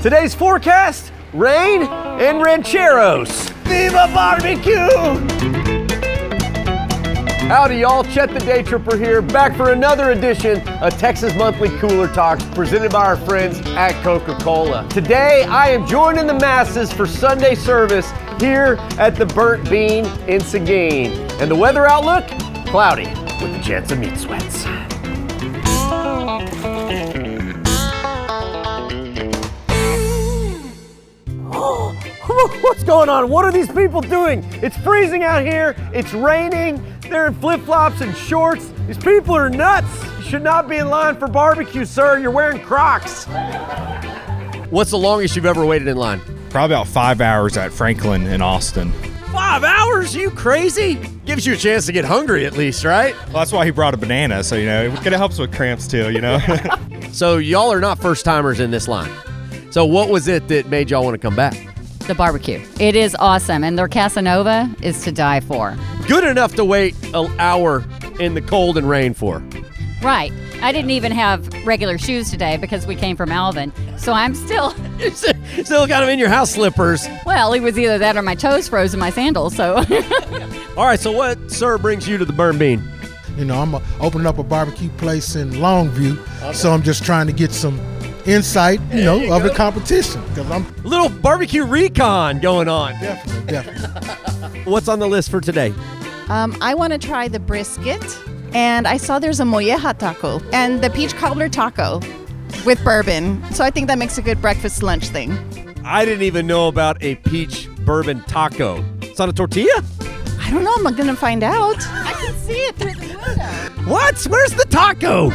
Today's forecast, rain and rancheros. Viva barbecue! Howdy y'all, Chet the Daytripper here, back for another edition of Texas Monthly Cooler Talks presented by our friends at Coca-Cola. Today, I am joining the masses for Sunday service here at the Burnt Bean in Seguin. And the weather outlook, cloudy with a chance of meat sweats. What's going on? What are these people doing? It's freezing out here, it's raining, they're in flip-flops and shorts. These people are nuts. You should not be in line for barbecue, sir. You're wearing Crocs. What's the longest you've ever waited in line? Probably about 5 hours at Franklin in Austin. 5 hours? Are you crazy? Gives you a chance to get hungry at least, right? Well, that's why he brought a banana, so, it kind of helps with cramps too, So y'all are not first-timers in this line. So what was it that made y'all want to come back? The barbecue. It is awesome, and their Casanova is to die for. Good enough to wait an hour in the cold and rain for. Right. I didn't even have regular shoes today because we came from Alvin, so I'm still... You're still kind of in your house slippers. Well, it was either that or my toes froze in my sandals, so... All right, so what, sir, brings you to the Burnt Bean? I'm opening up a barbecue place in Longview, so I'm just trying to get some insight, of the competition. Because I'm little barbecue recon going on. Definitely. What's on the list for today? I want to try the brisket, and I saw there's a molleja taco and the peach cobbler taco with bourbon. So I think that makes a good breakfast lunch thing. I didn't even know about a peach bourbon taco. It's on a tortilla? I don't know. I'm going to find out. I can see it through the window. What? Where's the taco?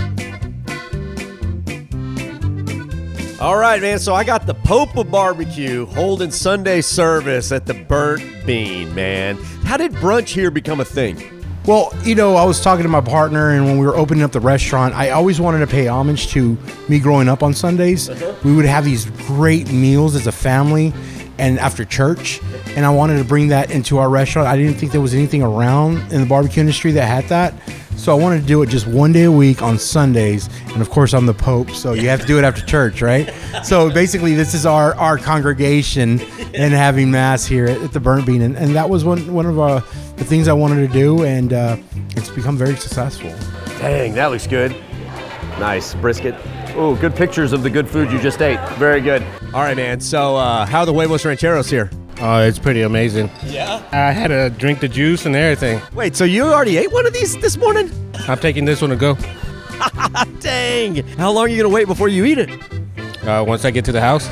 All right, man, so I got the Pope of Barbecue holding Sunday service at the Burnt Bean, man. How did brunch here become a thing? Well, I was talking to my partner, and when we were opening up the restaurant, I always wanted to pay homage to me growing up on Sundays. We would have these great meals as a family and after church, and I wanted to bring that into our restaurant. I didn't think there was anything around in the barbecue industry that had that. So I wanted to do it just one day a week on Sundays. And of course, I'm the Pope, so you have to do it after church, right? So basically, this is our congregation and having Mass here at the Burnt Bean. And that was one of the things I wanted to do, and it's become very successful. Dang, that looks good. Nice, brisket. Oh, good pictures of the good food you just ate. Very good. All right, man, so how are the huevos rancheros here? Oh, it's pretty amazing. Yeah? I had to drink the juice and everything. Wait, so you already ate one of these this morning? I'm taking this one to go. Dang. How long are you going to wait before you eat it? Once I get to the house.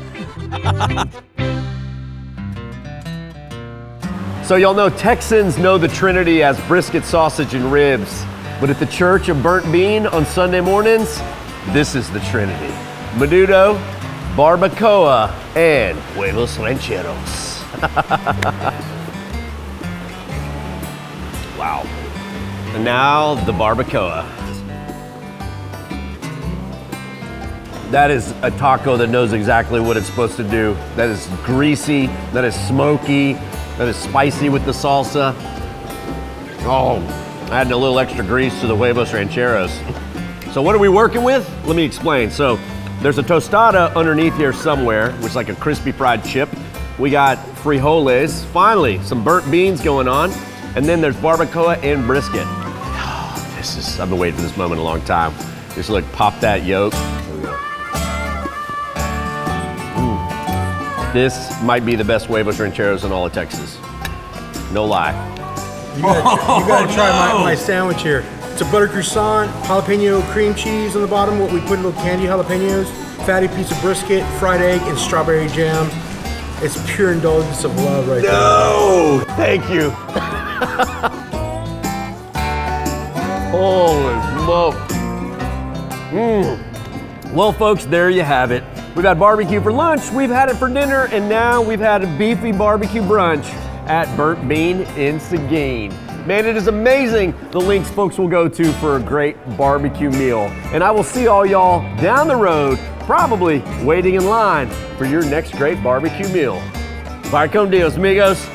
So y'all know Texans know the Trinity as brisket, sausage, and ribs. But at the Church of Burnt Bean on Sunday mornings, this is the Trinity. Menudo, barbacoa, and huevos rancheros. Wow. And now the barbacoa. That is a taco that knows exactly what it's supposed to do. That is greasy, that is smoky, that is spicy with the salsa. Oh, adding a little extra grease to the huevos rancheros. So what are we working with? Let me explain. So there's a tostada underneath here somewhere, which is like a crispy fried chip. We got frijoles, finally, some burnt beans going on, and then there's barbacoa and brisket. Oh, I've been waiting for this moment a long time. Just look, pop that yolk. Here we go. This might be the best huevos rancheros in all of Texas. No lie. You gotta try my sandwich here. It's a butter croissant, jalapeno cream cheese on the bottom, what we put in little candy jalapenos, fatty piece of brisket, fried egg, and strawberry jam. It's pure indulgence of love right there. No! Thank you. Holy smoke. Well, folks, there you have it. We've had barbecue for lunch, we've had it for dinner, and now we've had a beefy barbecue brunch at Burnt Bean in Seguin. Man, it is amazing the links folks will go to for a great barbecue meal. And I will see all y'all down the road, probably waiting in line for your next great barbecue meal. Vaya con Dios, amigos.